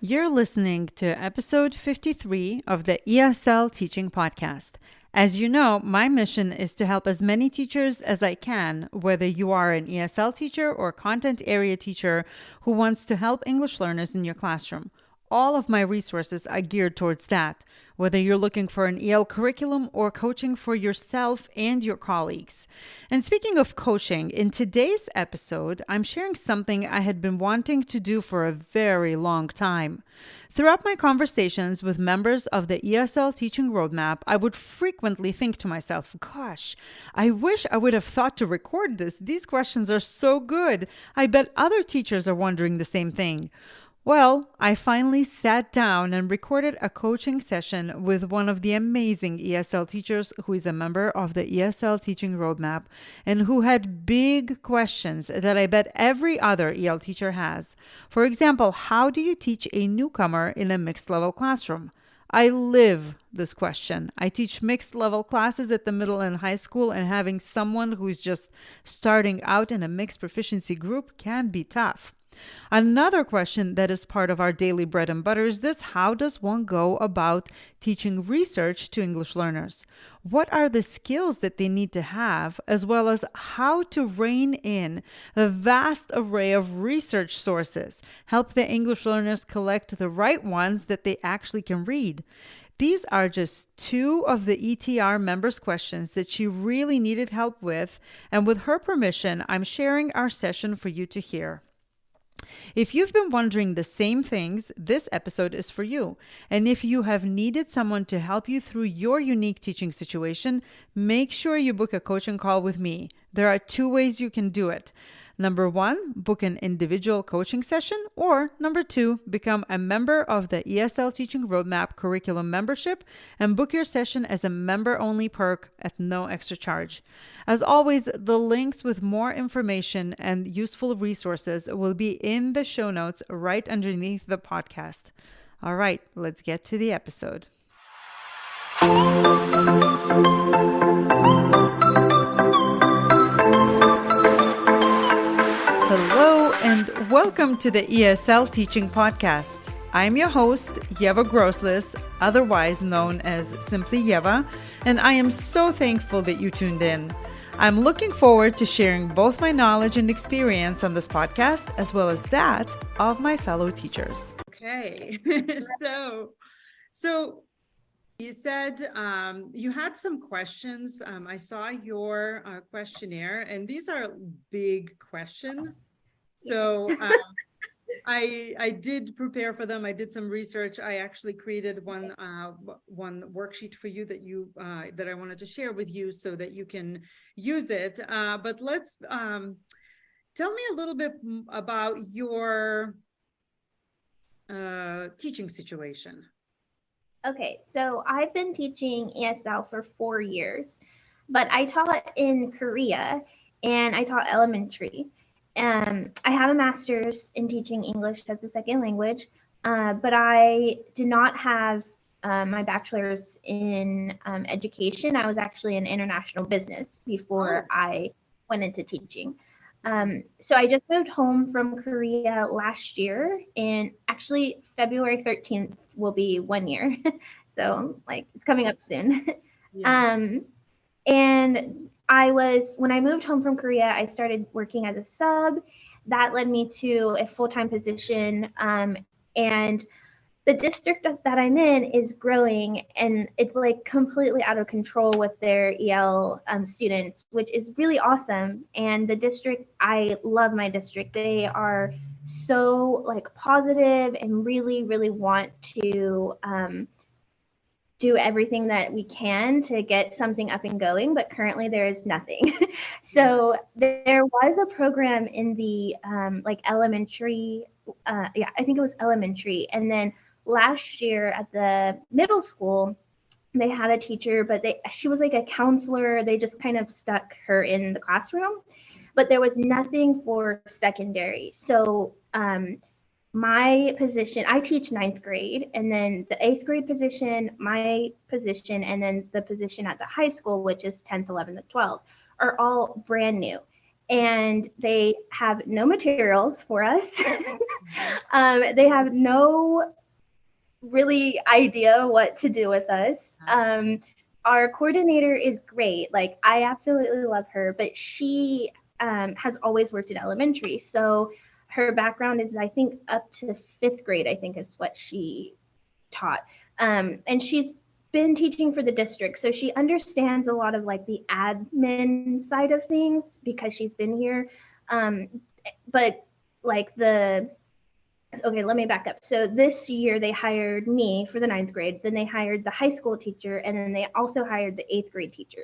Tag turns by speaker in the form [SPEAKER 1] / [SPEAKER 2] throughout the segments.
[SPEAKER 1] You're listening to episode 53 of the ESL Teaching Podcast. As you know, my mission is to help as many teachers as I can, whether you are an ESL teacher or content area teacher who wants to help English learners in your classroom. All of my resources are geared towards that, whether you're looking for an EL curriculum or coaching for yourself and your colleagues. And speaking of coaching, in today's episode, I'm sharing something I had been wanting to do for a very long time. Throughout my conversations with members of the ESL teaching roadmap, I would frequently think to myself, gosh, I wish I would have thought to record this. These questions are so good. I bet other teachers are wondering the same thing. Well, I finally sat down and recorded a coaching session with one of the amazing ESL teachers who is a member of the ESL teaching roadmap and who had big questions that I bet every other EL teacher has. For example, how do you teach a newcomer in a mixed level classroom? I live this question. I teach mixed level classes at the middle and high school, and having someone who's just starting out in a mixed proficiency group can be tough. Another question that is part of our daily bread and butter is this: how does one go about teaching research to English learners? What are the skills that they need to have, as well as how to rein in the vast array of research sources, help the English learners collect the right ones that they actually can read? These are just two of the ETR members' questions that she really needed help with, and with her permission, I'm sharing our session for you to hear. If you've been wondering the same things, this episode is for you. And if you have needed someone to help you through your unique teaching situation, make sure you book a coaching call with me. There are two ways you can do it. Number one, book an individual coaching session, or number two, become a member of the ESL Teaching Roadmap Curriculum membership and book your session as a member-only perk at no extra charge. As always, the links with more information and useful resources will be in the show notes right underneath the podcast. All right, let's get to the episode. Hello and welcome to the ESL Teaching Podcast. I'm your host, Yeva Groslis, otherwise known as simply Yeva, and I am so thankful that you tuned in. I'm looking forward to sharing both my knowledge and experience on this podcast, as well as that of my fellow teachers. Okay, so you said you had some questions. I saw your questionnaire, and these are big questions. So I did prepare for them. I did some research. I actually created one worksheet for you that I wanted to share with you so that you can use it. But let's tell me a little bit about your teaching situation.
[SPEAKER 2] Okay, so I've been teaching ESL for 4 years, but I taught in Korea and I taught elementary. I have a master's in teaching English as a second language, but I did not have my bachelor's in education. I was actually in international business before I went into teaching. So I just moved home from Korea last year, and actually February 13th will be 1 year. So like it's coming up soon. Yeah. And when I moved home from Korea, I started working as a sub. That led me to a full-time position. And the district that I'm in is growing, and it's like completely out of control with their EL students, which is really awesome. And the district, I love my district. They are so like positive and really, really want to do everything that we can to get something up and going, but currently there is nothing. So there was a program in the like elementary, I think it was elementary. And then last year at the middle school, they had a teacher, but she was like a counselor. They just kind of stuck her in the classroom, but there was nothing for secondary. So my position, I teach 9th grade, and then the 8th grade position, my position, and then the position at the high school, which is 10th, 11th, 12th, are all brand new. and they have no materials for us.
[SPEAKER 1] Mhm.
[SPEAKER 2] They have no really idea what to do with us. Our coordinator is great. Like, I absolutely love her, but she has always worked in elementary. So her background is, I think, up to fifth grade, I think is what she taught. And she's been teaching for the district. So she understands a lot of like the admin side of things because she's been here. Um, but like okay, let me back up. So this year they hired me for the ninth grade, then they hired the high school teacher, and then they also hired the eighth grade teacher,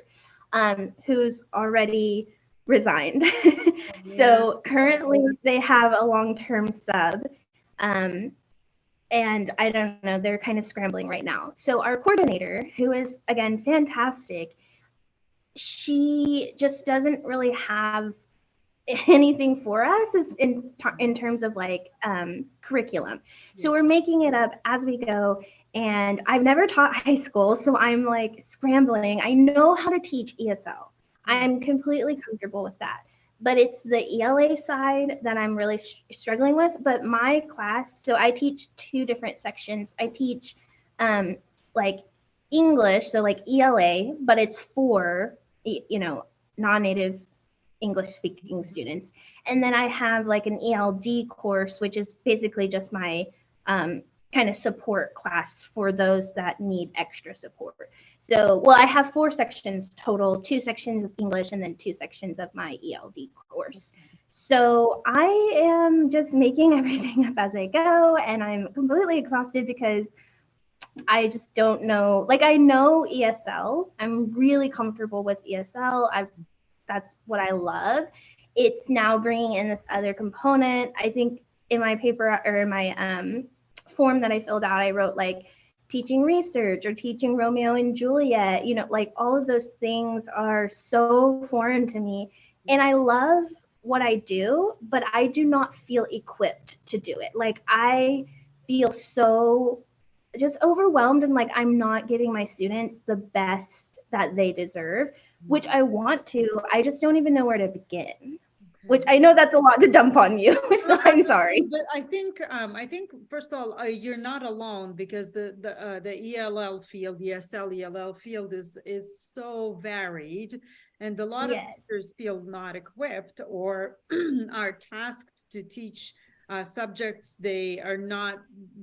[SPEAKER 2] who's already resigned.
[SPEAKER 1] Yeah.
[SPEAKER 2] So currently they have a long-term sub, um, and I don't know, they're kind of scrambling right now. So our coordinator, who is again fantastic, she just doesn't really have anything for us is in terms of like curriculum. So
[SPEAKER 1] Yes.
[SPEAKER 2] we're making it up as we go. And I've never taught high school, so I'm like scrambling. I know how to teach ESL.
[SPEAKER 1] Mm.
[SPEAKER 2] I'm completely comfortable with that. But it's the ELA side that I'm really struggling with. But my class, so I teach two different sections. I teach like English, so like ELA, but it's for non-native English speaking students. And then I have like an ELD course, which is basically just my kind of support class for those that need extra support. So, well, I have four sections total, two sections of English and then two sections of my ELD course. So I am just making everything up as I go, and I'm completely exhausted because I just don't know. Like, I know ESL. I'm really comfortable with ESL. That's what I love. It's now bringing in this other component. I think in my paper or in my form that I filled out, I wrote like teaching research or teaching Romeo and Juliet. Like all of those things are so foreign to me. And I love what I do, but I do not feel equipped to do it. Like, I feel so just overwhelmed and like I'm not giving my students the best that they deserve, which I want to. I just don't even know where to begin. Which
[SPEAKER 1] Okay.
[SPEAKER 2] I know that's a lot to dump on you,
[SPEAKER 1] No,
[SPEAKER 2] so I'm
[SPEAKER 1] that's okay.
[SPEAKER 2] sorry.
[SPEAKER 1] But I think first of all, you're not alone because the ELL field, the ESL ELL field is so varied, and a lot of
[SPEAKER 2] Yes.
[SPEAKER 1] teachers feel not equipped or are tasked to teach subjects they are not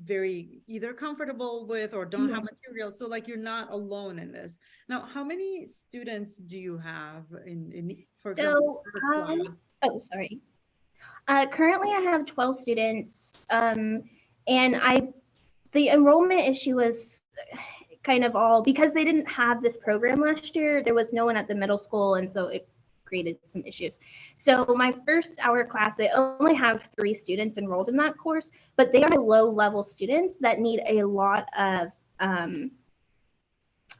[SPEAKER 1] very either comfortable with or don't have
[SPEAKER 2] Yeah.
[SPEAKER 1] material. So like you're not alone in this. Now, how many students do you have in for example,
[SPEAKER 2] So
[SPEAKER 1] your
[SPEAKER 2] I,
[SPEAKER 1] class?
[SPEAKER 2] oh, sorry. Currently I have 12 students, and the enrollment issue was kind of all because they didn't have this program last year. There was no one at the middle school, and so it created some issues. So my first hour class, I only have 3 students enrolled in that course, but they are low level students that need um,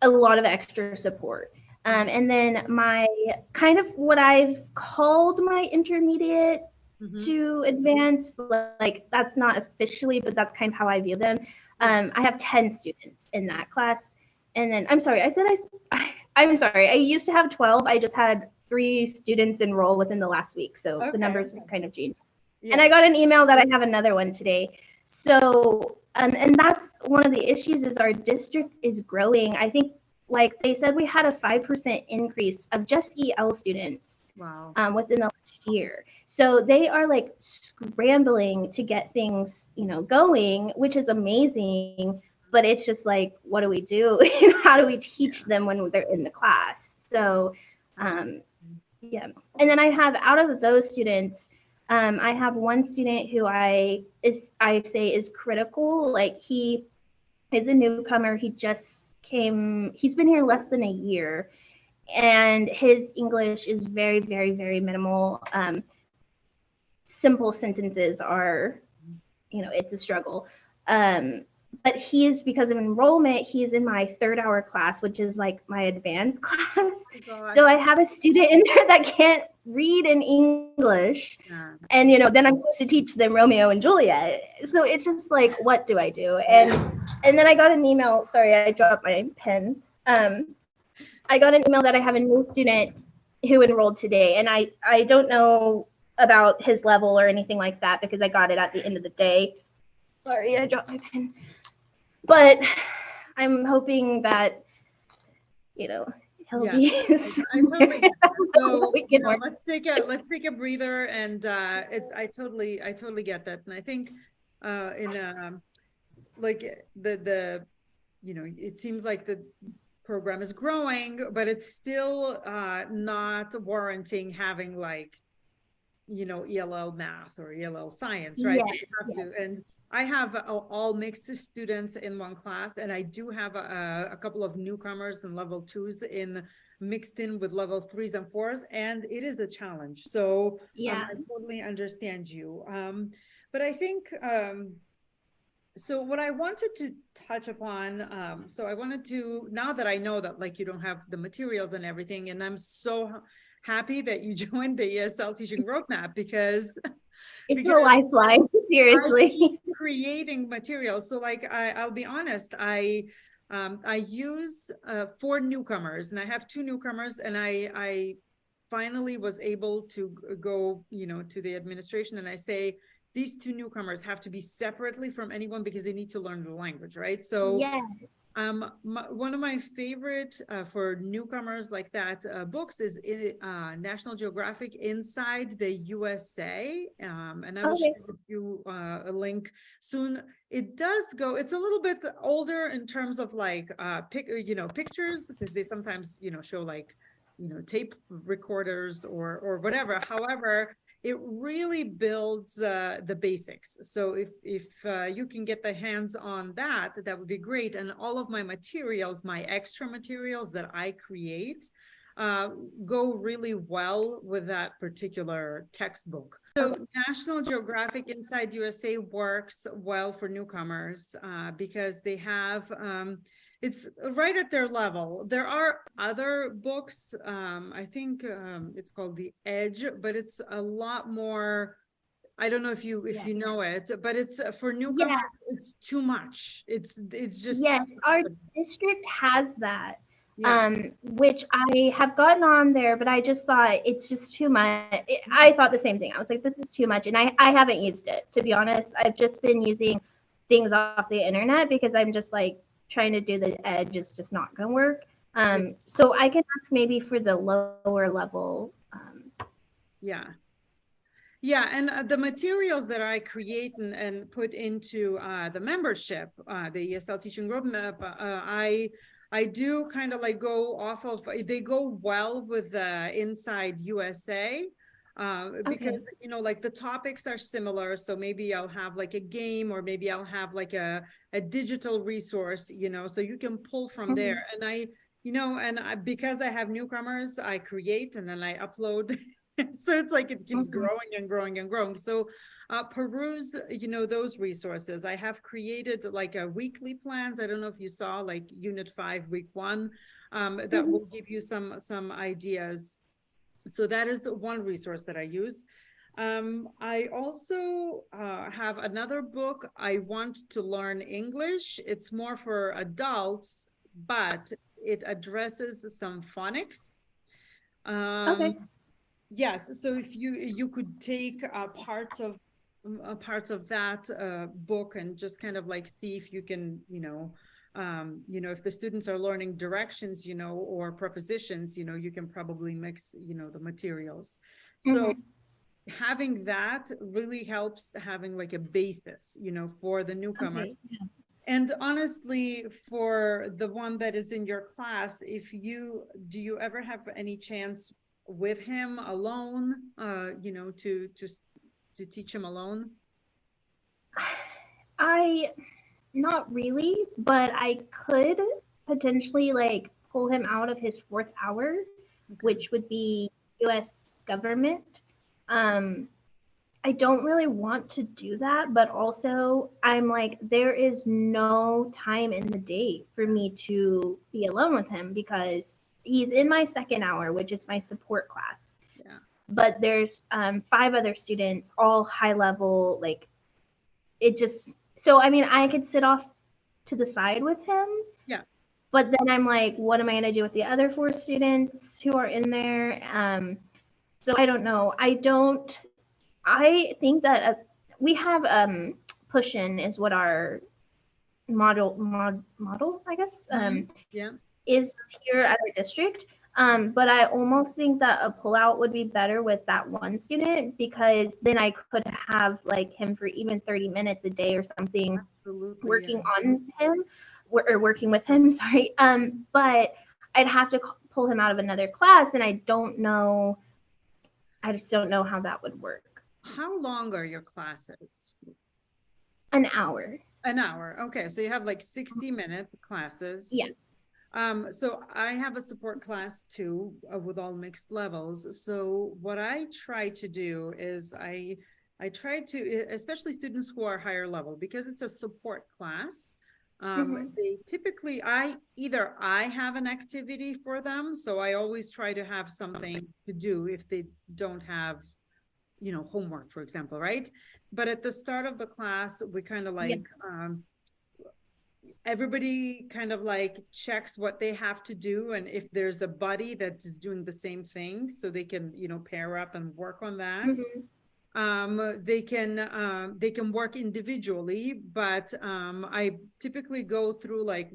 [SPEAKER 2] a lot of extra support. And then my kind of what I've called my intermediate
[SPEAKER 1] Mm-hmm.
[SPEAKER 2] to advance, like that's not officially, but that's kind of how I view them.
[SPEAKER 1] Yeah.
[SPEAKER 2] I have 10 students in that class. And then I'm sorry, I'm sorry. I used to have 12. I just had 3 students enroll within the last week. So the
[SPEAKER 1] Okay.
[SPEAKER 2] numbers
[SPEAKER 1] Okay.
[SPEAKER 2] kind of changed. And
[SPEAKER 1] Yeah.
[SPEAKER 2] I got an email that I have another one today. So, and that's one of the issues is our district is growing. I think, like they said, we had a 5% increase of just EL students
[SPEAKER 1] Wow.
[SPEAKER 2] within the last year. So they are like scrambling to get things, going, which is amazing. But it's just like, what do we do? How do we teach
[SPEAKER 1] Yeah.
[SPEAKER 2] them when they're in the class? So, um,
[SPEAKER 1] Absolutely.
[SPEAKER 2] yeah. And then I have out of those students, I have one student who I say is critical. Like, he is a newcomer. He's been here less than a year, and his English is very, very, very minimal. Simple sentences are, it's a struggle. Um, but he is, because of enrollment, he's in my third hour class, which is like my advanced class.
[SPEAKER 1] Oh
[SPEAKER 2] So
[SPEAKER 1] gosh.
[SPEAKER 2] I have a student in there that can't read in English.
[SPEAKER 1] Yeah.
[SPEAKER 2] And, then I'm supposed to teach them Romeo and Juliet. So it's just like, what do I do? And then I got an email. Sorry, I dropped my pen. I got an email that I have a new student who enrolled today, and I don't know about his level or anything like that because I got it at the end of the day. Sorry, I dropped my pen. But I'm hoping that, you know, he'll
[SPEAKER 1] Yeah,
[SPEAKER 2] be
[SPEAKER 1] I totally get that. So,
[SPEAKER 2] we can work.
[SPEAKER 1] let's take a breather, and I totally get that. And I think in like the it seems like the program is growing, but it's still not warranting having like ELL math or ELL science, right? So
[SPEAKER 2] Yes,
[SPEAKER 1] you have
[SPEAKER 2] yes.
[SPEAKER 1] to, and I have all mixed students in one class, and I do have a couple of newcomers and level twos in mixed in with level threes and fours, and it is a challenge. So
[SPEAKER 2] Yeah.
[SPEAKER 1] I totally understand you. But I think so what I wanted to touch upon, so I wanted to, now that I know that like you don't have the materials and everything, and I'm so happy that you joined the ESL teaching roadmap because
[SPEAKER 2] It's a
[SPEAKER 1] because
[SPEAKER 2] lifeline,
[SPEAKER 1] I keep
[SPEAKER 2] seriously.
[SPEAKER 1] creating materials. So like I'll be honest, I use for newcomers, and I have two newcomers, and I finally was able to go, to the administration, and I say these two newcomers have to be separately from anyone because they need to learn the language, right? So
[SPEAKER 2] Yes.
[SPEAKER 1] one of my favorite for newcomers like that books is National Geographic Inside the USA, and I will
[SPEAKER 2] Okay.
[SPEAKER 1] share with you a link soon. It does go. It's a little bit older in terms of like pictures, because they sometimes show like tape recorders or whatever. However, it really builds the basics. So if you can get the hands on that, that would be great. And all of my materials, my extra materials that I create, uh, go really well with that particular textbook. So National Geographic Inside USA works well for newcomers because they have it's right at their level. There are other books. I think it's called The Edge, but it's a lot more. I don't know if
[SPEAKER 2] Yeah.
[SPEAKER 1] you know it, but it's for
[SPEAKER 2] Yeah.
[SPEAKER 1] newcomers. It's too much. It's just
[SPEAKER 2] Yes.
[SPEAKER 1] too
[SPEAKER 2] Our
[SPEAKER 1] much.
[SPEAKER 2] district has that,
[SPEAKER 1] Yeah.
[SPEAKER 2] which I have gotten on there, but I just thought it's just too much. I thought the same thing. I was like, this is too much. And I haven't used it, to be honest. I've just been using things off the internet because I'm just like trying to do the edge is just not going to work.
[SPEAKER 1] Yeah.
[SPEAKER 2] So I can ask maybe for the lower level.
[SPEAKER 1] Yeah. Yeah, and the materials that I create and put into the membership, the ESL teaching roadmap, I do kind of like go off of, they go well with the Inside USA,
[SPEAKER 2] Okay.
[SPEAKER 1] because like the topics are similar. So maybe I'll have like a game, or maybe I'll have like a digital resource, so you can pull from there.
[SPEAKER 2] Mhm.
[SPEAKER 1] And because I have newcomers, I create and then I upload. So it's like it keeps
[SPEAKER 2] Mhm.
[SPEAKER 1] growing and growing and growing. So peruse those resources. I have created like a weekly plans. I don't know if you saw like unit 5 week 1, that
[SPEAKER 2] Mhm.
[SPEAKER 1] will give you some ideas. So that is one resource that I use. I also have another book, I Want to Learn English. It's more for adults, but it addresses some phonics. um
[SPEAKER 2] Okay.
[SPEAKER 1] Yes, so if you could take parts of that book and just kind of like see if you can, if the students are learning directions, or prepositions, you can probably mix, the materials. So
[SPEAKER 2] Mhm.
[SPEAKER 1] having that really helps, having like a basis, for the
[SPEAKER 2] Okay.
[SPEAKER 1] newcomers. And honestly, for the one that is in your class, do you ever have any chance with him alone, to teach him alone?
[SPEAKER 2] I not really, but I could potentially like pull him out of his fourth hour,
[SPEAKER 1] Okay.
[SPEAKER 2] which would be US government. Um, I don't really want to do that, but also I'm like, there is no time in the day for me to be alone with him because he's in my second hour, which is my support class.
[SPEAKER 1] Yeah.
[SPEAKER 2] But there's 5 other students, all high level, like it just so I mean I could sit off to the side with him,
[SPEAKER 1] Yeah.
[SPEAKER 2] but then I'm like, what am I going to do with the other 4 students who are in there? So I don't know. I think that we have push-in is what our model, I guess,
[SPEAKER 1] Yeah.
[SPEAKER 2] is here at our district. But I almost think that a pullout would be better with that one student, because then I could have like him for even 30 minutes a day or something,
[SPEAKER 1] Absolutely. Yeah.
[SPEAKER 2] working on him or working with him, sorry. But I'd have to pull him out of another class, and I just don't know how that would work.
[SPEAKER 1] How long are your classes?
[SPEAKER 2] An hour.
[SPEAKER 1] An hour. Okay. So you have like 60-minute classes.
[SPEAKER 2] Yeah.
[SPEAKER 1] So I have a support class too, with all mixed levels. So what I try to do is I try to, especially students who are higher level, because it's a support class. They typically, I have an activity for them. So I always try to have something to do if they don't have, homework, for example, right? But at the start of the class, we kind of
[SPEAKER 2] Yeah.
[SPEAKER 1] like, everybody kind of like checks what they have to do, and if there's a buddy that is doing the same thing, so they can, pair up and work on that. They can work individually, but I typically go through, like,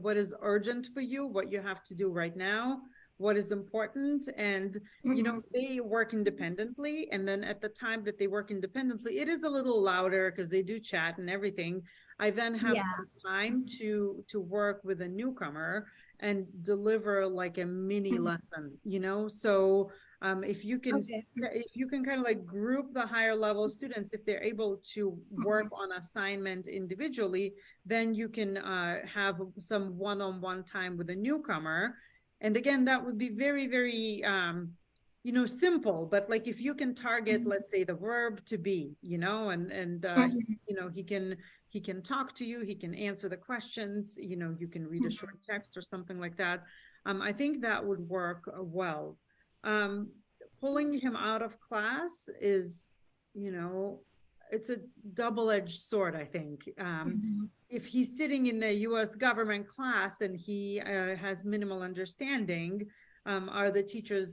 [SPEAKER 1] what is urgent for you, what you have to do right now, what is important, and they work independently. And then at the time that they work independently, it is a little louder because they do chat and everything. I then have
[SPEAKER 2] Yeah.
[SPEAKER 1] some time to work with a newcomer and deliver like a mini lesson, so if you can
[SPEAKER 2] Okay.
[SPEAKER 1] kind of like group the higher level students, if they're able to work on assignment individually, then you can have some one-on-one time with a newcomer. And again, that would be very, very simple. But like, if you can target, let's say, the verb to be, he can talk to you, he can answer the questions, you can read a short text or something like that. I think that would work well. um, Pulling him out of class is, you know, it's a double-edged sword, I think. If he's sitting in the US government class and he has minimal understanding, are the teachers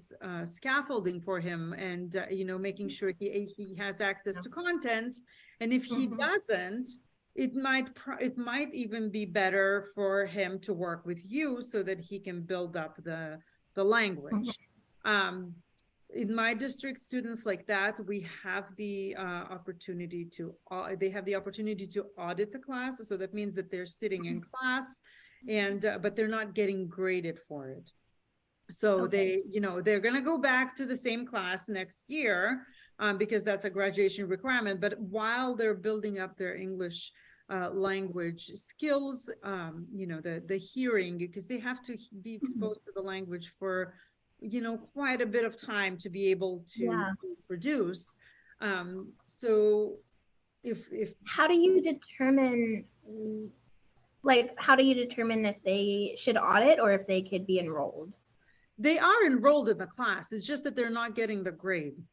[SPEAKER 1] scaffolding for him and, making sure he has access to content? And if he doesn't, it might even be better for him to work with you so that he can build up the language. Um, in my district, students like that, we have the opportunity to they have the opportunity to audit the class. So that means that they're sitting in class, and but they're not getting graded for it. So they're going to go back to the same class next year, because that's a graduation requirement. But while they're building up their English language skills, the hearing, because they have to be exposed to the language for, quite a bit of time to be able to
[SPEAKER 2] Yeah.
[SPEAKER 1] produce. So if
[SPEAKER 2] How do you determine, how do you determine if they should audit or if they could be enrolled?
[SPEAKER 1] they are enrolled in the class, it's just that they're not getting the grade.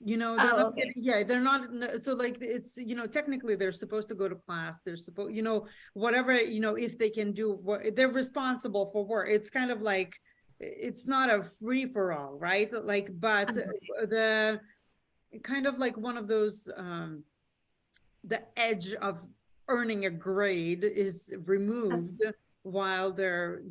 [SPEAKER 1] They're
[SPEAKER 2] Oh,
[SPEAKER 1] not
[SPEAKER 2] okay.
[SPEAKER 1] yeah, they're not. So like, it's, technically they're supposed to go to class, they're supposed, whatever, if they can do what they're responsible for work. It's kind of like, it's not a free for all, right? Like, but the kind of like one of those, the edge of earning a grade is removed while they're,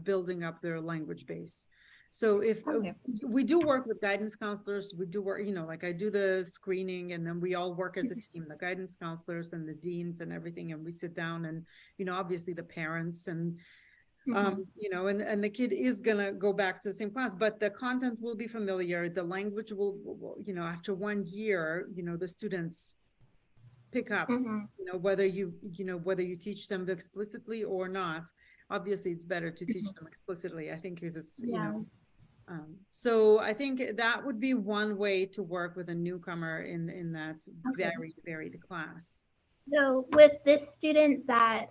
[SPEAKER 1] building up their language base. So if
[SPEAKER 2] Okay.
[SPEAKER 1] we do work with guidance counselors, we do work, like I do the screening, and then we all work as a team, the guidance counselors and the deans and everything, and we sit down, and obviously the parents, and and the kid is gonna go back to the same class, but the content will be familiar, the language will, after 1 year, the students pick up, whether you teach them explicitly or not. Obviously it's better to teach them explicitly, I think, because it's,
[SPEAKER 2] Yeah.
[SPEAKER 1] so I think that would be one way to work with a newcomer in that
[SPEAKER 2] Okay.
[SPEAKER 1] very varied class.
[SPEAKER 2] So with this student that,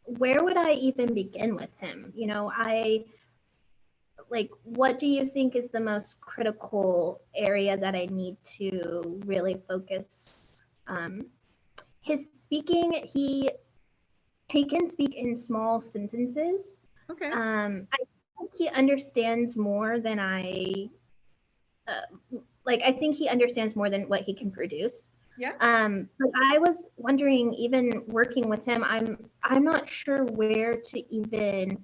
[SPEAKER 2] where would I even begin with him? What do you think is the most critical area that I need to really focus? His speaking, he can speak in small sentences.
[SPEAKER 1] Okay.
[SPEAKER 2] I think he understands more than I think he understands more than what he can produce.
[SPEAKER 1] Yeah.
[SPEAKER 2] But I was wondering, even working with him, I'm not sure where to even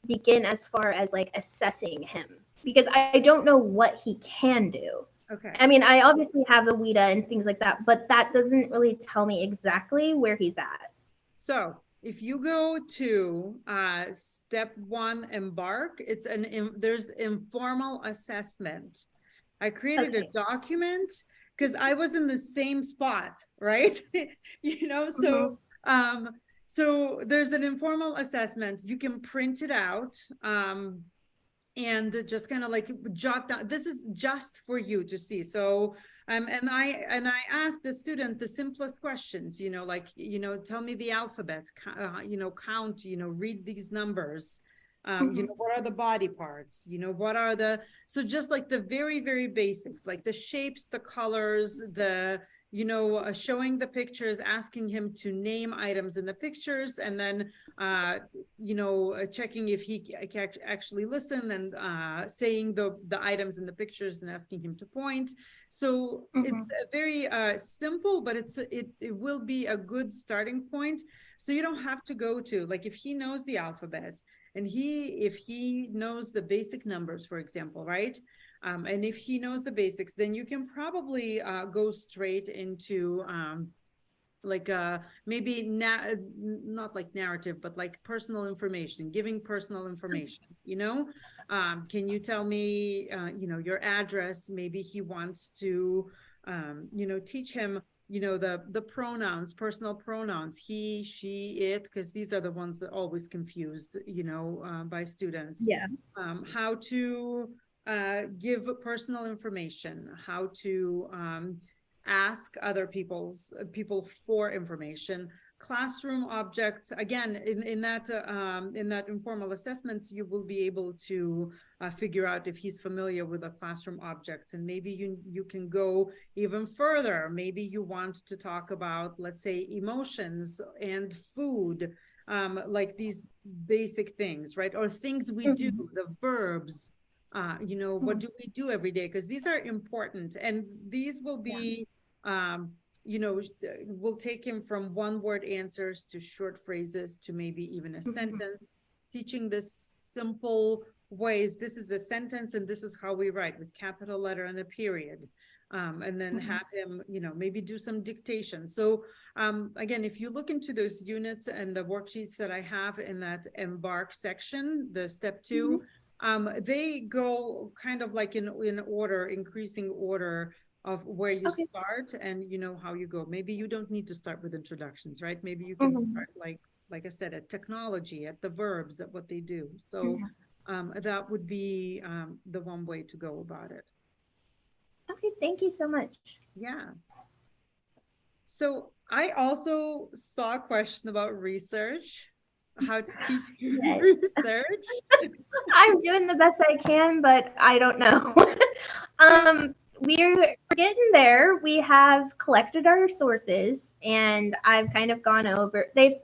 [SPEAKER 2] begin as far as like assessing him because I don't know what he can do.
[SPEAKER 1] Okay.
[SPEAKER 2] I mean, I obviously have the WIDA and things like that, but that doesn't really tell me exactly where he's at.
[SPEAKER 1] So if you go to step one, embark, there's informal assessment. I created a
[SPEAKER 2] Okay.
[SPEAKER 1] document because I was in the same spot, right? You know,
[SPEAKER 2] Mm-hmm.
[SPEAKER 1] um, so there's an informal assessment. You can print it out. And just kind of like jot down, this is just for you to see. So and I asked the student the simplest questions, like, tell me the alphabet, count, read these numbers,
[SPEAKER 2] Mm-hmm.
[SPEAKER 1] what are the body parts, what are the, so just like the very, very basics, like the shapes, the colors, the, showing the pictures, asking him to name items in the pictures, and then checking if he can actually listen, and saying the items in the pictures and asking him to point. So it's
[SPEAKER 2] Mm-hmm.
[SPEAKER 1] very simple, but it will be a good starting point. So you don't have to go to, like, if he knows the alphabet, and if he knows the basic numbers, for example, right? And if he knows the basics, then you can probably go straight into like maybe not like narrative, but like personal information, giving personal information, can you tell me your address? Maybe he wants to teach him the pronouns, personal pronouns, he, she, it, because these are the ones that always confused by students.
[SPEAKER 2] Yeah.
[SPEAKER 1] How to give personal information, how to ask other people for information. Classroom objects, again, in that informal assessments, you will be able to figure out if he's familiar with the classroom objects. And maybe you can go even further. Maybe you want to talk about, let's say, emotions and food, like these basic things, right? Or things we do,
[SPEAKER 2] Mm-hmm.
[SPEAKER 1] the verbs, what do we do every day? Because these are important, and these will
[SPEAKER 2] Yeah.
[SPEAKER 1] be we'll take him from one word answers to short phrases to maybe even a
[SPEAKER 2] Mm-hmm.
[SPEAKER 1] sentence, teaching this simple ways. This is a sentence and this is how we write, with capital letter and a period. And then
[SPEAKER 2] Mm-hmm.
[SPEAKER 1] have him, maybe do some dictation. So again, if you look into those units and the worksheets that I have in that embark section, the step
[SPEAKER 2] Mm-hmm.
[SPEAKER 1] two, they go kind of like in order, increasing order of where you
[SPEAKER 2] Okay.
[SPEAKER 1] start, and how you go. Maybe you don't need to start with introductions, right? Maybe you can
[SPEAKER 2] Mm-hmm.
[SPEAKER 1] start like I said, at technology, at the verbs, at what they do. So
[SPEAKER 2] Yeah.
[SPEAKER 1] that would be the one way to go about it.
[SPEAKER 2] Okay. Thank you so much.
[SPEAKER 1] Yeah. So I also saw a question about research, how to teach
[SPEAKER 2] Yes.
[SPEAKER 1] research.
[SPEAKER 2] I'm doing the best I can, but I don't know. We're getting there. We have collected our sources, and I've kind of gone over. They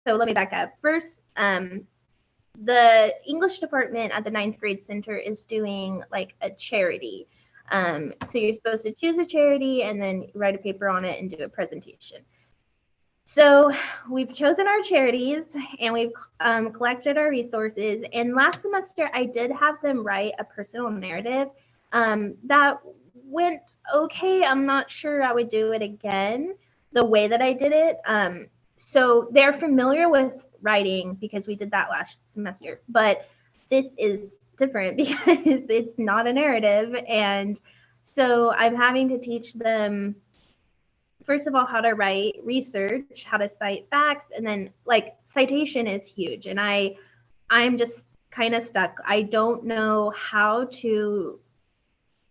[SPEAKER 2] So let me back up. First, the English department at the ninth grade center is doing like a charity. So you're supposed to choose a charity and then write a paper on it and do a presentation. So we've chosen our charities and we've collected our resources. And last semester, I did have them write a personal narrative. That went okay. I'm not sure I would do it again the way that I did it. So they're familiar with writing because we did that last semester, but this is different because it's not a narrative. And so I'm having to teach them first of all how to write research, how to cite facts, and then like citation is huge. And I'm just kind of stuck. I don't know how to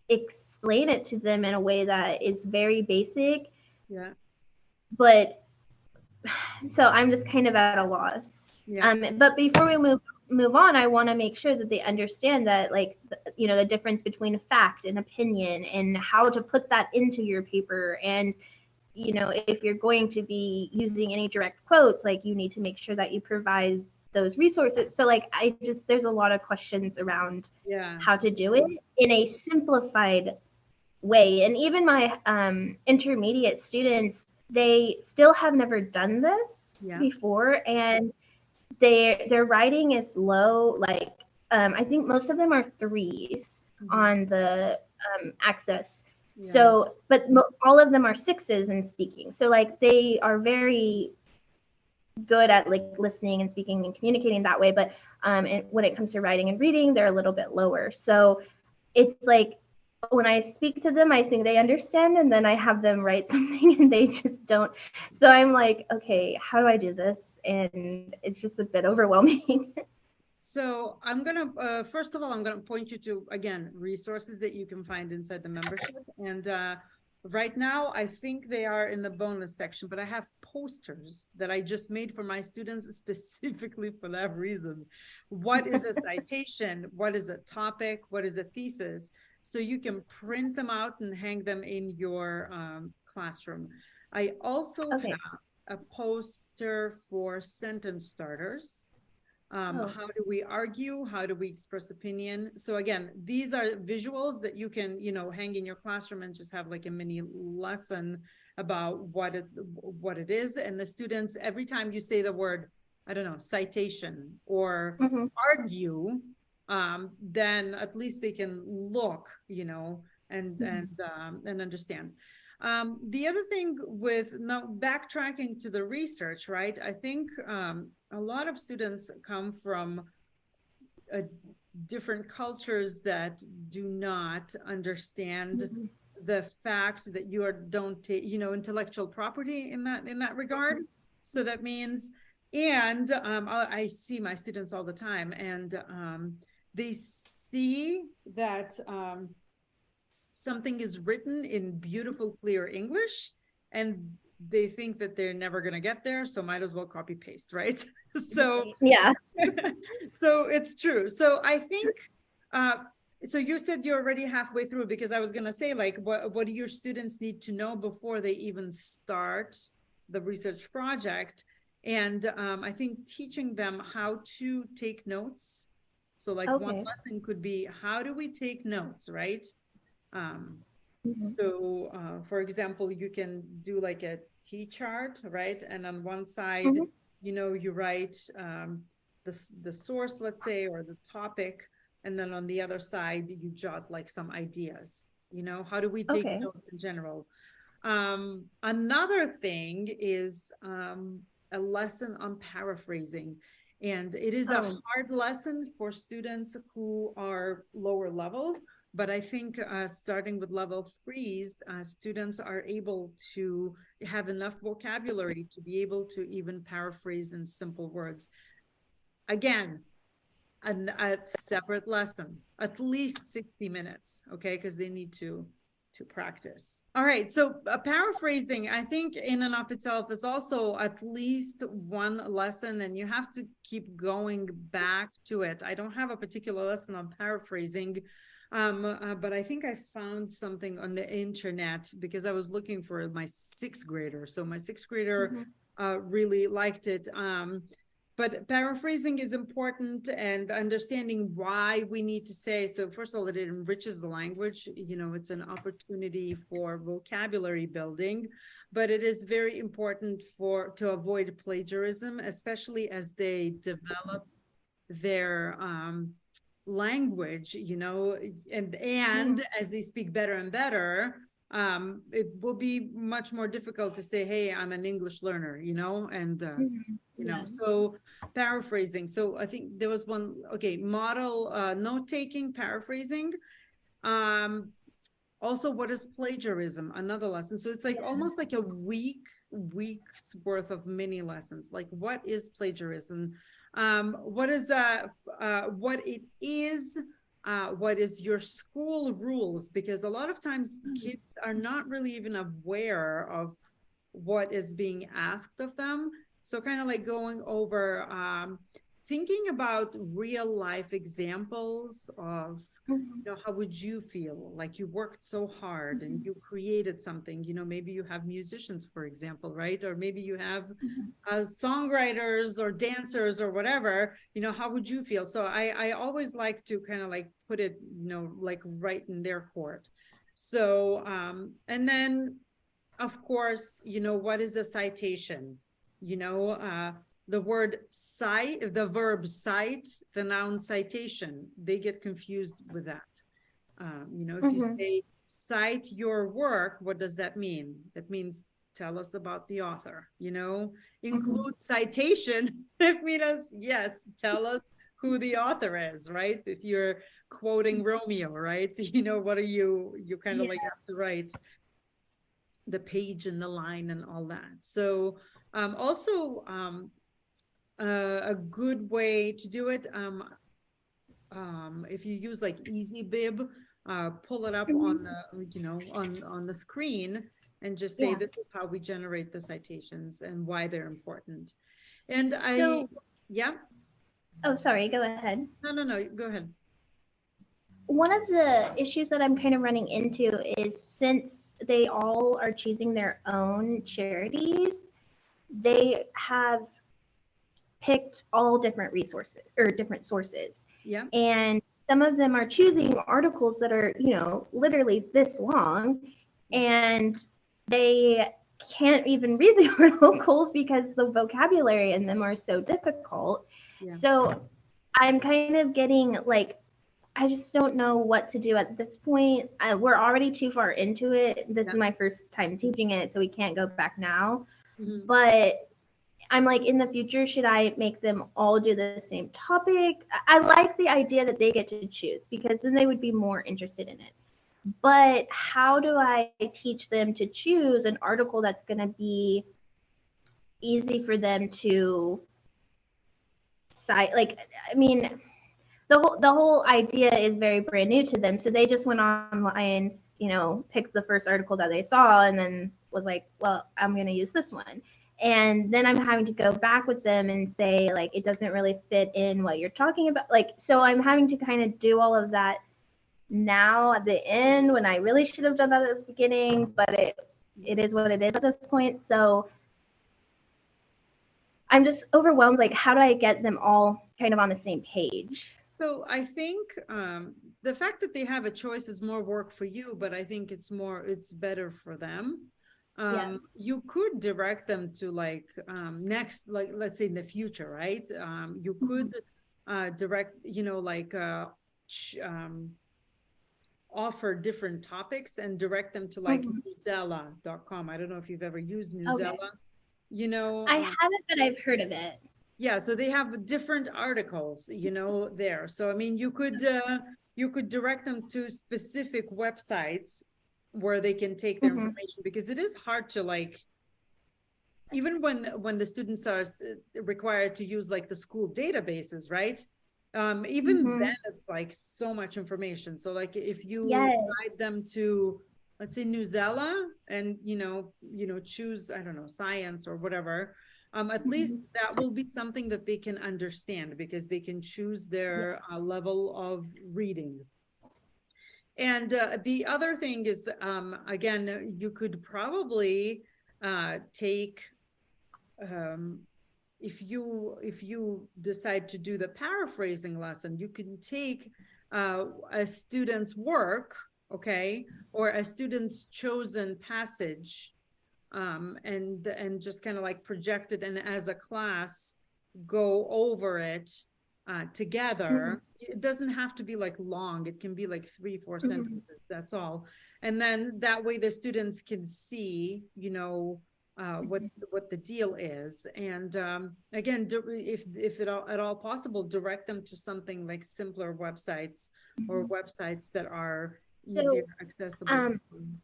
[SPEAKER 2] explain it to them in a way that is very basic,
[SPEAKER 1] Yeah.
[SPEAKER 2] but so I'm just kind of at a loss.
[SPEAKER 1] Yeah.
[SPEAKER 2] But before we move on, I want to make sure that they understand that like the difference between a fact and opinion and how to put that into your paper and if you're going to be using any direct quotes, like you need to make sure that you provide those resources. So like there's a lot of questions around
[SPEAKER 1] Yeah.
[SPEAKER 2] how to do it in a simplified way. And even my intermediate students, they still have never done this
[SPEAKER 1] Yeah.
[SPEAKER 2] before, and their writing is low. Like I think most of them are threes
[SPEAKER 1] Mhm.
[SPEAKER 2] on the access.
[SPEAKER 1] Yeah.
[SPEAKER 2] So, but all of them are sixes in speaking. So like they are very good at like listening and speaking and communicating that way. But and when it comes to writing and reading, they're a little bit lower. So it's like when I speak to them, I think they understand, and then I have them write something and they just don't. So I'm like, okay, how do I do this? And it's just a bit overwhelming.
[SPEAKER 1] So I'm gonna first of all, I'm gonna point you to again resources that you can find inside the membership. And right now, I think they are in the bonus section, but I have posters that I just made for my students specifically for that reason. What is a citation? What is a topic? What is a thesis? So you can print them out and hang them in your classroom. I also
[SPEAKER 2] Okay.
[SPEAKER 1] have a poster for sentence starters.
[SPEAKER 2] Oh,
[SPEAKER 1] How do we argue? How do we express opinion? So again, these are visuals that you can, hang in your classroom and just have like a mini lesson about what it is. And the students, every time you say the word, I don't know, citation or
[SPEAKER 2] mm-hmm.
[SPEAKER 1] argue, then at least they can look, and understand. The other thing with now backtracking to the research, right? I think a lot of students come from uh, different cultures that do not understand
[SPEAKER 2] Mm-hmm.
[SPEAKER 1] the fact that you don't take, intellectual property in that regard. So that means, and I see my students all the time, and they see that something is written in beautiful, clear English, and they think that they're never going to get there, so might as well copy paste, right? So,
[SPEAKER 2] Yeah.
[SPEAKER 1] so it's true. So I think, uh, so you said you're already halfway through, because I was going to say, like, what do your students need to know before they even start the research project? And I think teaching them how to take notes. So like one
[SPEAKER 2] Okay.
[SPEAKER 1] lesson could be, how do we take notes, right? Um,
[SPEAKER 2] Mm-hmm.
[SPEAKER 1] so, for example, you can do like a T chart, right? And on one side,
[SPEAKER 2] Mm-hmm.
[SPEAKER 1] you write the source, let's say, or the topic, and then on the other side, you jot like some ideas. How do we take
[SPEAKER 2] Okay.
[SPEAKER 1] notes in general? Another thing is a lesson on paraphrasing. And it is a
[SPEAKER 2] Oh.
[SPEAKER 1] hard lesson for students who are lower level, but I think starting with level threes, students are able to have enough vocabulary to be able to even paraphrase in simple words. Again, a separate lesson, at least 60 minutes, okay, because they need to practice. All right, so paraphrasing, I think in and of itself is also at least one lesson, and you have to keep going back to it. I don't have a particular lesson on paraphrasing, but I think I found something on the internet because I was looking for my sixth grader. So my sixth grader
[SPEAKER 2] Mm-hmm.
[SPEAKER 1] really liked it. But paraphrasing is important, and understanding why we need to say. So first of all, it enriches the language. It's an opportunity for vocabulary building, but it is very important to avoid plagiarism, especially as they develop their language, and as they speak better and better, it will be much more difficult to say, hey, I'm an English learner, and
[SPEAKER 2] Mm-hmm. Yeah.
[SPEAKER 1] so paraphrasing. So I think there was one, okay, model note taking, paraphrasing. Um, Also, what is plagiarism? Another lesson. So it's like
[SPEAKER 2] Yeah.
[SPEAKER 1] almost like a week's worth of mini lessons. Like, what is plagiarism? What is what it is? What is your school rules? Because a lot of times kids are not really even aware of what is being asked of them. So kind of like going over thinking about real life examples of,
[SPEAKER 2] Mhm.
[SPEAKER 1] how would you feel like you worked so hard and
[SPEAKER 2] Mhm.
[SPEAKER 1] you created something, maybe you have musicians, for example, right? Or maybe you have
[SPEAKER 2] Mhm.
[SPEAKER 1] songwriters or dancers or whatever, how would you feel? So I always like to kind of like put it, like right in their court. So, and then of course, what is a citation? The word cite, the verb cite, the noun citation, they get confused with that. If you
[SPEAKER 2] Mhm.
[SPEAKER 1] say cite your work, what does that mean? That means tell us about the author,
[SPEAKER 2] Mhm.
[SPEAKER 1] include citation. It means, yes, tell us who the author is, right? If you're quoting Romeo, right? What are you kind of
[SPEAKER 2] Yeah.
[SPEAKER 1] like have to write the page and the line and all that. So also a good way to do it, if you use like easy bib, pull it up on
[SPEAKER 2] Mhm.
[SPEAKER 1] the on the screen and just say
[SPEAKER 2] Yeah.
[SPEAKER 1] this is how we generate the citations and why they're important. And
[SPEAKER 2] So,
[SPEAKER 1] yeah,
[SPEAKER 2] oh, sorry, go ahead.
[SPEAKER 1] no, go ahead.
[SPEAKER 2] One of the issues that I'm kind of running into is since they all are choosing their own charities, they have picked all different resources or different sources.
[SPEAKER 1] Yeah,
[SPEAKER 2] And some of them are choosing articles that are, literally this long, and they can't even read the articles because the vocabulary in them are so difficult.
[SPEAKER 1] yeah,
[SPEAKER 2] So I'm kind of getting like, I just don't know what to do at this point. We're already too far into it. This
[SPEAKER 1] yeah.
[SPEAKER 2] is my first time teaching it, so we can't go back now.
[SPEAKER 1] Mhm.
[SPEAKER 2] But I'm like, in the future, should I make them all do the same topic? I like the idea that they get to choose because then they would be more interested in it. But how do I teach them to choose an article that's going to be easy for them to cite? Like, I mean, the whole idea is very brand new to them. So they just went online, picked the first article that they saw, and then was like, well, I'm going to use this one. And then I'm having to go back with them and say, like, it doesn't really fit in what you're talking about. Like, so I'm having to kind of do all of that now at the end when I really should have done that at the beginning, but it is what it is at this point. So I'm just overwhelmed. Like, how do I get them all kind of on the same page?
[SPEAKER 1] So I think the fact that they have a choice is more work for you, but I think it's better for them.
[SPEAKER 2] Yeah.
[SPEAKER 1] You could direct them to like next, like let's say in the future, right? You could direct, like offer different topics and direct them to like
[SPEAKER 2] Mhm.
[SPEAKER 1] newzella.com. I don't know if you've ever used
[SPEAKER 2] Okay.
[SPEAKER 1] Newzella, you know.
[SPEAKER 2] I
[SPEAKER 1] um,
[SPEAKER 2] haven't, but I've heard of it.
[SPEAKER 1] yeah, so they have different articles, there. So I mean, you could direct them to specific websites where they can take their
[SPEAKER 2] Mhm.
[SPEAKER 1] information, because it is hard to like, even when the students are required to use like the school databases, right? Even then
[SPEAKER 2] Mhm.
[SPEAKER 1] it's like so much information. So like if you
[SPEAKER 2] Yes.
[SPEAKER 1] guide them to, let's say, Newzella, and choose, I don't know, science or whatever, at least
[SPEAKER 2] Mhm.
[SPEAKER 1] that will be something that they can understand, because they can choose
[SPEAKER 2] Yeah.
[SPEAKER 1] their level of reading. And the other thing is, again, you could probably take, um, if you decide to do the paraphrasing lesson, you can take a student's work, okay, or a student's chosen passage, and just kind of like project it, and as a class go over it
[SPEAKER 2] Mhm.
[SPEAKER 1] together. It doesn't have to be like long, it can be like 3 4
[SPEAKER 2] Mhm.
[SPEAKER 1] sentences, that's all. And then that way the students can see, what the deal is. And again, if at all possible, direct them to something like simpler websites, or
[SPEAKER 2] Mhm.
[SPEAKER 1] websites that are easier
[SPEAKER 2] So,
[SPEAKER 1] accessible to
[SPEAKER 2] um,
[SPEAKER 1] them.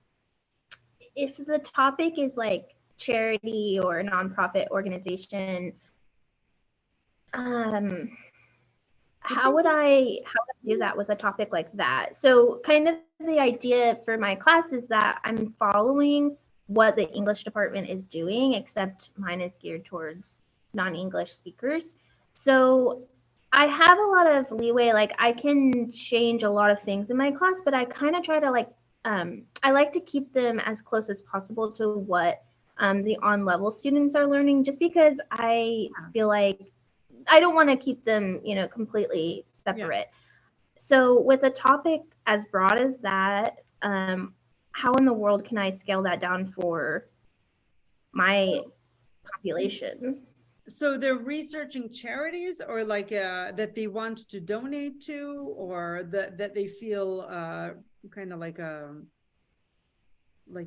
[SPEAKER 2] if the topic is like charity or a nonprofit organization, um,
[SPEAKER 1] The thing is,
[SPEAKER 2] how would I do that with a topic like that? So, kind of the idea for my class is that I'm following what the English department is doing, except mine is geared towards non-English speakers. So I have a lot of leeway. Like I can change a lot of things in my class, but I kind of try to like I like to keep them as close as possible to what the on level students are learning, just because I feel like I don't want to keep them, completely
[SPEAKER 1] Yeah.
[SPEAKER 2] separate. So with a topic as broad as that, how in the world can I scale that down for my
[SPEAKER 1] So,
[SPEAKER 2] population?
[SPEAKER 1] so they're researching charities or like that they want to donate to, or that they feel kind of like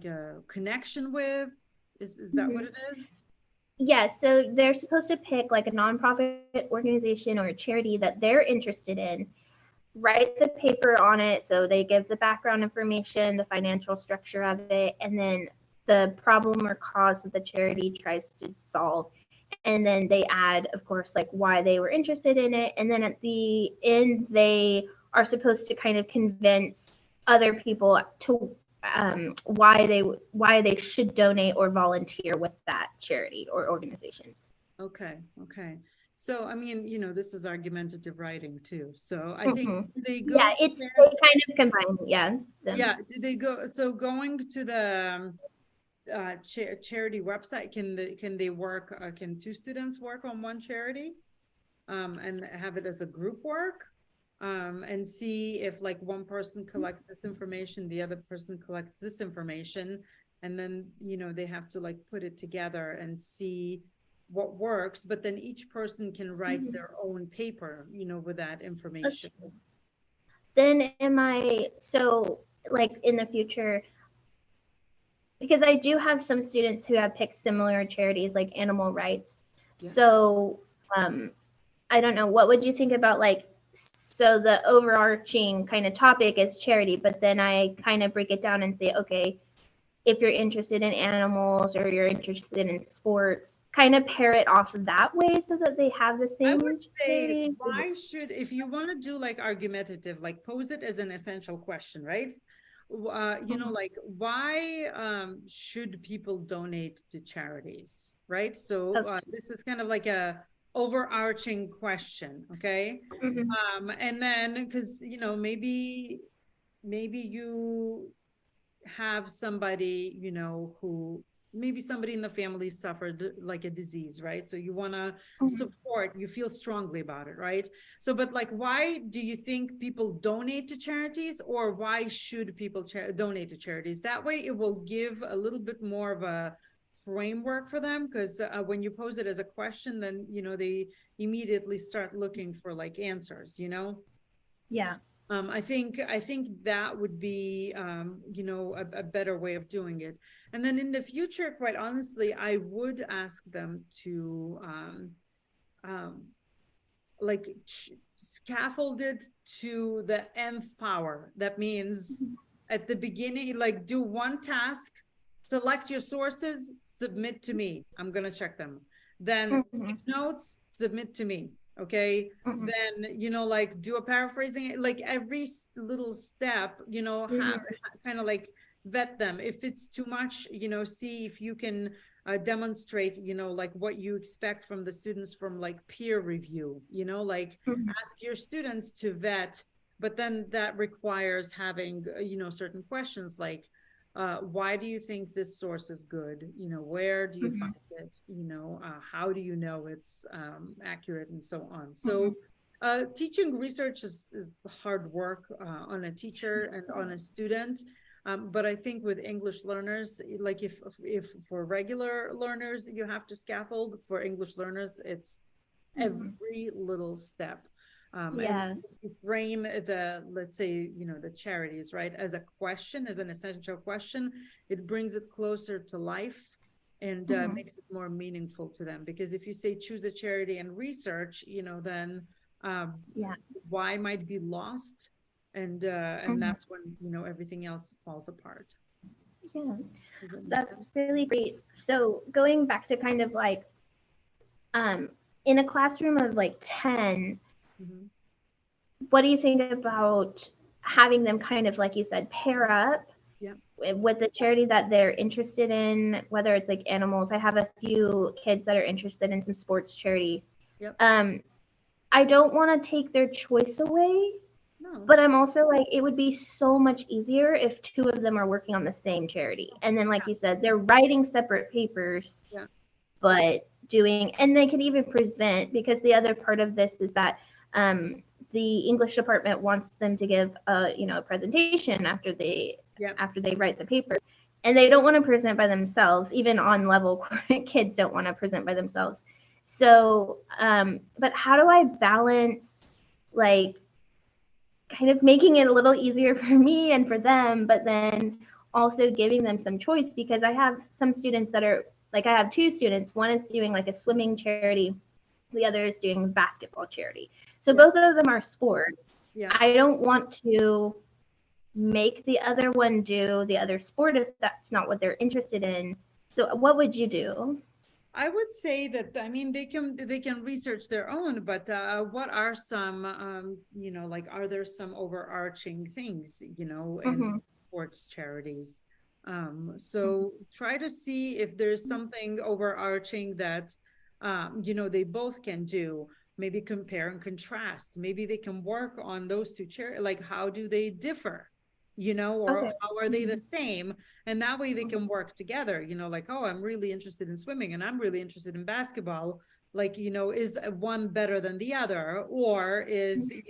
[SPEAKER 1] a connection with. Is that what
[SPEAKER 2] Mhm.
[SPEAKER 1] it is?
[SPEAKER 2] Yeah, so they're supposed to pick like a nonprofit organization or a charity that they're interested in, write the paper on it. So they give the background information, the financial structure of it, and then the problem or cause that the charity tries to solve. And then they add, of course, like why they were interested in it. And then at the end, they are supposed to kind of convince other people to why they should donate or volunteer with that charity or organization.
[SPEAKER 1] Okay, okay. So I mean, this is argumentative writing too. So I think,
[SPEAKER 2] Hmm.
[SPEAKER 1] do they
[SPEAKER 2] Yeah,
[SPEAKER 1] go to
[SPEAKER 2] it's
[SPEAKER 1] their,
[SPEAKER 2] they kind of combine, yeah, them.
[SPEAKER 1] yeah, do they go, so going to the charity website, can they work, can two students work on one charity, and have it as a group work, and see if like one person collects this information, the other person collects this information, and then they have to like put it together and see what works, but then each person can write
[SPEAKER 2] Mhm.
[SPEAKER 1] their own paper, with that information.
[SPEAKER 2] Okay. Then am I so like in the future, because I do have some students who have picked similar charities like animal rights.
[SPEAKER 1] Yeah.
[SPEAKER 2] So um, I don't know, what would you think about like, so the overarching kind of topic is charity, but then I kind of break it down and say, okay, if you're interested in animals or you're interested in sports, kind of pair it off that way so that they have the
[SPEAKER 1] I
[SPEAKER 2] same
[SPEAKER 1] would say,
[SPEAKER 2] charity.
[SPEAKER 1] why should, if you want to do like argumentative, like pose it as an essential question, right?
[SPEAKER 2] Mhm.
[SPEAKER 1] Like why should people donate to charities, right? So
[SPEAKER 2] Okay.
[SPEAKER 1] this is kind of like a overarching question, okay?
[SPEAKER 2] Mhm.
[SPEAKER 1] And then because maybe you have somebody, who maybe somebody in the family suffered like a disease, right? So you want to
[SPEAKER 2] Mhm.
[SPEAKER 1] support, you feel strongly about it, right? So, but like, why do you think people donate to charities, or why should people donate to charities? That way, it will give a little bit more of a framework for them, because when you pose it as a question, then they immediately start looking for like answers.
[SPEAKER 2] Yeah.
[SPEAKER 1] I think that would be a better way of doing it. And then in the future, quite honestly, I would ask them to um, like scaffold it to the nth power. That means at the beginning, like do one task, select your sources, submit to me. I'm gonna check them. Then
[SPEAKER 2] Mhm.
[SPEAKER 1] take notes, submit to me. Okay.
[SPEAKER 2] Mhm.
[SPEAKER 1] Then like do a paraphrasing, like every little step, have
[SPEAKER 2] Mhm.
[SPEAKER 1] kind of like vet them. If it's too much, see if you can demonstrate like what you expect from the students from like peer review, like
[SPEAKER 2] Mhm.
[SPEAKER 1] ask your students to vet, but then that requires having certain questions like why do you think this source is good, where do you find
[SPEAKER 2] Mhm.
[SPEAKER 1] it, how do you know it's accurate, and so on. So
[SPEAKER 2] Mhm.
[SPEAKER 1] teaching research is hard work on a teacher and on a student. But I think with English learners, like if for regular learners you have to scaffold, for English learners it's
[SPEAKER 2] Mhm.
[SPEAKER 1] every little step. And
[SPEAKER 2] Yeah.
[SPEAKER 1] if you frame let's say, the charities, right, as a question, as an essential question, it brings it closer to life and
[SPEAKER 2] Mhm.
[SPEAKER 1] makes it more meaningful to them. Because if you say choose a charity and research, then um,
[SPEAKER 2] Yeah.
[SPEAKER 1] why might be lost, and
[SPEAKER 2] Mhm.
[SPEAKER 1] that's when everything else falls apart.
[SPEAKER 2] Yeah.
[SPEAKER 1] Does that make
[SPEAKER 2] That's
[SPEAKER 1] sense?
[SPEAKER 2] really great. So going back to kind of like um in a classroom of like 10,
[SPEAKER 1] Mm-hmm.
[SPEAKER 2] what do you think about having them kind of like you said pair up
[SPEAKER 1] Yeah.
[SPEAKER 2] with the charity that they're interested in, whether it's like animals. I have a few kids that are interested in some sports charities.
[SPEAKER 1] Yep.
[SPEAKER 2] I don't want to take their choice away,
[SPEAKER 1] No.
[SPEAKER 2] but I'm also like, it would be so much easier if two of them are working on the same charity. And then, like you said, they're writing separate papers,
[SPEAKER 1] Yeah.
[SPEAKER 2] but doing, and they could even present, because the other part of this is that the English department wants them to give a presentation
[SPEAKER 1] Yeah.
[SPEAKER 2] after they write the paper, and they don't want to present by themselves. Even on level kids don't want to present by themselves. So but how do I balance, like, kind of making it a little easier for me and for them, but then also giving them some choice? Because I have some students that are like, I have two students. One is doing like a swimming charity, the other is doing basketball charity. So
[SPEAKER 1] Yeah.
[SPEAKER 2] both of them are sports.
[SPEAKER 1] Yeah.
[SPEAKER 2] I don't want to make the other one do the other sport if that's not what they're interested in. So what would you do?
[SPEAKER 1] I would say that, I mean, they can research their own, but what are some like, are there some overarching things, in
[SPEAKER 2] Mm-hmm.
[SPEAKER 1] sports charities? So try to see if there's something overarching that they both can do. Maybe compare and contrast. Maybe they can work on those two like, how do they differ? Or
[SPEAKER 2] Okay.
[SPEAKER 1] how are they the
[SPEAKER 2] Mm-hmm.
[SPEAKER 1] same? And that way they can work together, like, oh, I'm really interested in swimming and I'm really interested in basketball. Like, is one better than the other? Or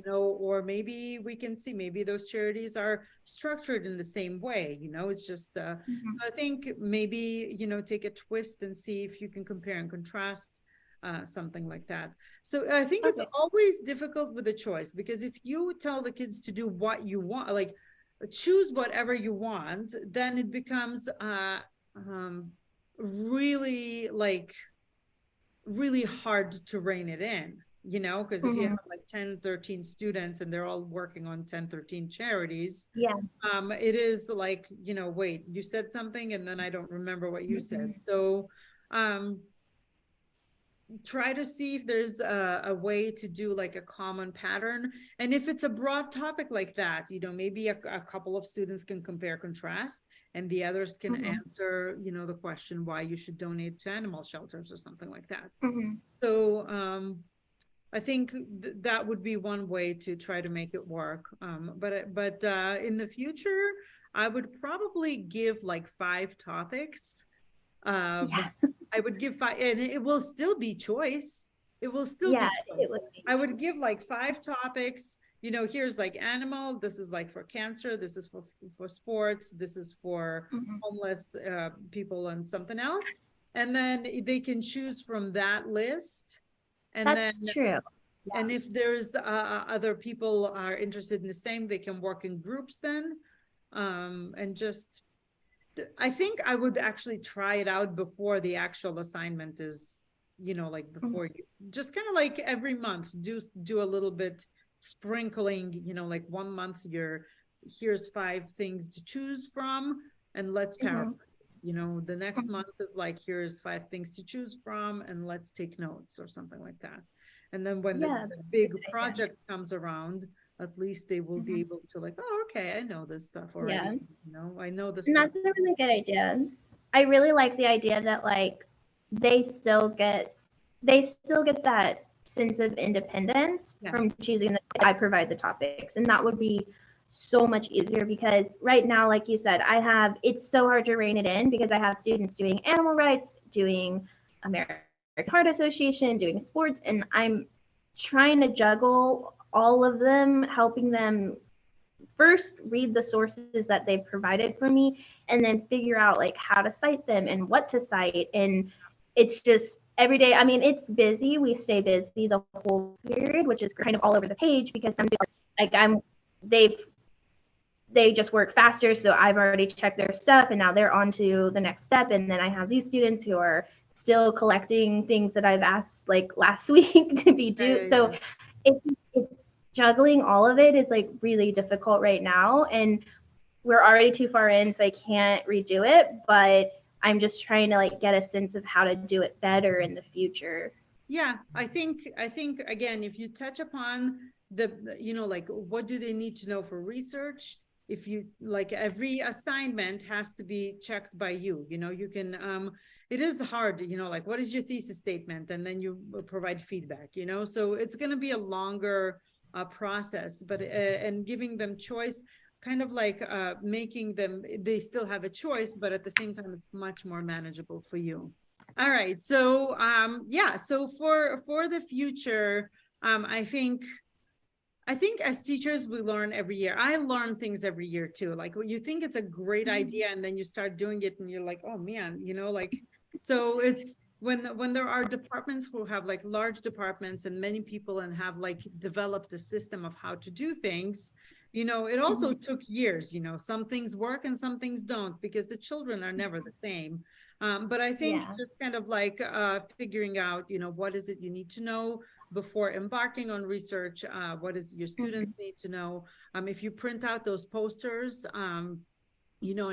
[SPEAKER 1] or maybe we can see, maybe those charities are structured in the same way. It's just
[SPEAKER 2] Mm-hmm.
[SPEAKER 1] so I think maybe, take a twist and see if you can compare and contrast, something like that. So I think it's
[SPEAKER 2] Okay.
[SPEAKER 1] always difficult with the choice, because if you tell the kids to do what you want, like, choose whatever you want, then it becomes um really, like, really hard to rein it in, because if you have
[SPEAKER 2] Mm-hmm.
[SPEAKER 1] like 10, 13 students and they're all working on 10, 13 charities,
[SPEAKER 2] Yeah.
[SPEAKER 1] it is like, wait, you said something and then I don't remember what you said.
[SPEAKER 2] Mm-hmm.
[SPEAKER 1] So um try to see if there's a way to do like a common pattern. And if it's a broad topic like that, maybe a couple of students can compare contrast, and the others can
[SPEAKER 2] Mm-hmm.
[SPEAKER 1] answer, the question why you should donate to animal shelters or something like that.
[SPEAKER 2] Mm-hmm.
[SPEAKER 1] So I think that would be one way to try to make it work. But in the future, I would probably give like 5 topics.
[SPEAKER 2] Yeah.
[SPEAKER 1] I would give 5, and it will still be choice. It will still
[SPEAKER 2] Yeah,
[SPEAKER 1] be
[SPEAKER 2] it
[SPEAKER 1] choice.
[SPEAKER 2] would be.
[SPEAKER 1] I would give like 5 topics. Here's like animal. This is like for cancer. This is for sports. This is for
[SPEAKER 2] Mm-hmm.
[SPEAKER 1] homeless people and something else. And then they can choose from that list. And then,
[SPEAKER 2] That's true.
[SPEAKER 1] and if there's other people are interested in the same, they can work in groups then. And just I think I would actually try it out before the actual assignment is, like,
[SPEAKER 2] Mhm.
[SPEAKER 1] before you just kind of like every month do a little bit sprinkling, like 1 month here's 5 things to choose from, and let's
[SPEAKER 2] Mhm.
[SPEAKER 1] paraphrase. The next
[SPEAKER 2] Mhm.
[SPEAKER 1] month is like, here's 5 things to choose from, and let's take notes or something like that. And then when the
[SPEAKER 2] Yeah, that's a
[SPEAKER 1] big
[SPEAKER 2] good idea.
[SPEAKER 1] project comes around, at least they will be
[SPEAKER 2] Mhm.
[SPEAKER 1] able to, like, oh, okay, I know this stuff already.
[SPEAKER 2] Yeah,
[SPEAKER 1] I know the
[SPEAKER 2] and
[SPEAKER 1] story.
[SPEAKER 2] that's a really good idea. I really like the idea that, like, they still get they still get that sense of independence from
[SPEAKER 1] Yes.
[SPEAKER 2] choosing that I provide the topics, and that would be so much easier, because right now, like you said, it's so hard to rein it in, because I have students doing animal rights, doing American Heart Association, doing sports, and I'm trying to juggle all of them, helping them first read the sources that they've provided for me, and then figure out like how to cite them and what to cite. And it's just every day, I mean, it's busy, we stay busy the whole period, which is kind of all over the page, because some students, like, they've they just work faster, so I've already checked their stuff and now they're on to the next step. And then I have these students who are still collecting things that I've asked like last week to be
[SPEAKER 1] Yeah,
[SPEAKER 2] due.
[SPEAKER 1] yeah,
[SPEAKER 2] So
[SPEAKER 1] yeah.
[SPEAKER 2] it's juggling all of it is like really difficult right now, and we're already too far in, so I can't redo it, but I'm just trying to like get a sense of how to do it better in the future.
[SPEAKER 1] Yeah, I think again, if you touch upon like, what do they need to know for research? if you like, every assignment has to be checked by you. You can, it is hard, like, what is your thesis statement? And then you provide feedback, so it's going to be a longer process, but and giving them choice, kind of like making them, they still have a choice, but at the same time, it's much more manageable for you. All right. So yeah, so for the future, I think as teachers, we learn every year. I learn things every year too. Like, you think it's a great idea, and then you start doing it and you're like, oh man, like, so it's when there are departments who have like large departments and many people and have like developed a system of how to do things, it also took years. Some things work and some things don't, because the children are never the same. But I think just kind of like figuring out, what is it you need to know before embarking on research, what is your students need to know. If you print out those posters, and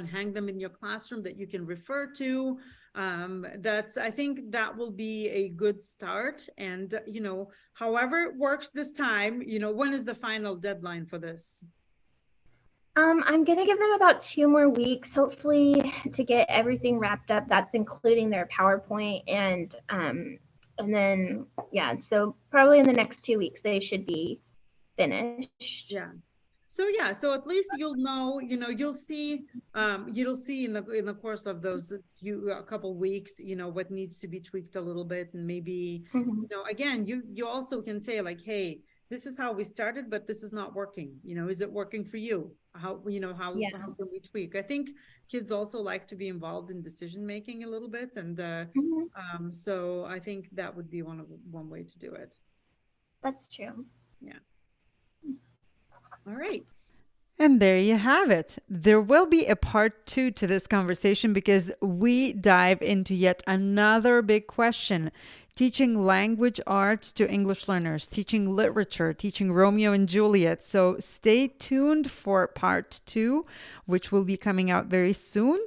[SPEAKER 1] hang them in your classroom that you can refer to, I think that will be a good start. And, however it works this time, when is the final deadline for this?
[SPEAKER 2] I'm going to give them about 2 more weeks, hopefully, to get everything wrapped up. That's including their PowerPoint. And then, yeah, so probably in the next 2 weeks, they should be finished.
[SPEAKER 1] Yeah. So at least you'll know, you'll see in the course of those a couple weeks, what needs to be tweaked a little bit. And maybe, again, you also can say like, hey, this is how we started, but this is not working. Is it working for you? How can we tweak? I think kids also like to be involved in decision making a little bit. And so I think that would be one way to do it.
[SPEAKER 2] That's true.
[SPEAKER 1] Yeah. All right. And there you have it. There will be a part 2 to this conversation, because we dive into yet another big question: teaching language arts to English learners, teaching literature, teaching Romeo and Juliet. So stay tuned for part 2, which will be coming out very soon.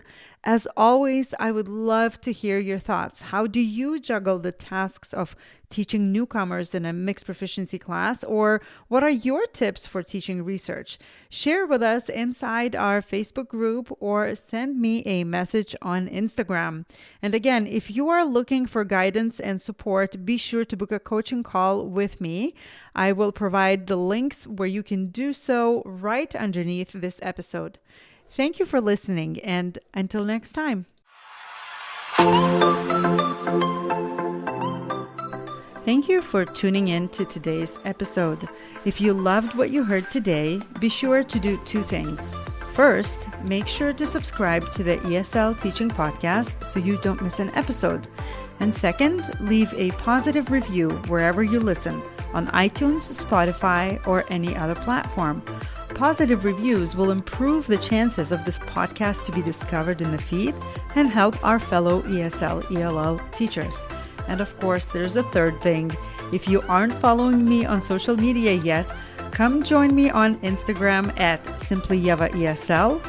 [SPEAKER 1] As always, I would love to hear your thoughts. How do you juggle the tasks of teaching newcomers in a mixed proficiency class? Or what are your tips for teaching research? Share with us inside our Facebook group, or send me a message on Instagram. And again, if you are looking for guidance and support, be sure to book a coaching call with me. I will provide the links where you can do so right underneath this episode. Thank you for listening, and until next time. Thank you for tuning in to today's episode. If you loved what you heard today, be sure to do 2 things. First, make sure to subscribe to the ESL Teaching Podcast so you don't miss an episode. And second, leave a positive review wherever you listen, on iTunes, Spotify, or any other platform. Positive reviews will improve the chances of this podcast to be discovered in the feed and help our fellow ESL, ELL teachers. And of course, there's a third thing. If you aren't following me on social media yet, come join me on Instagram at simplyyevaesl,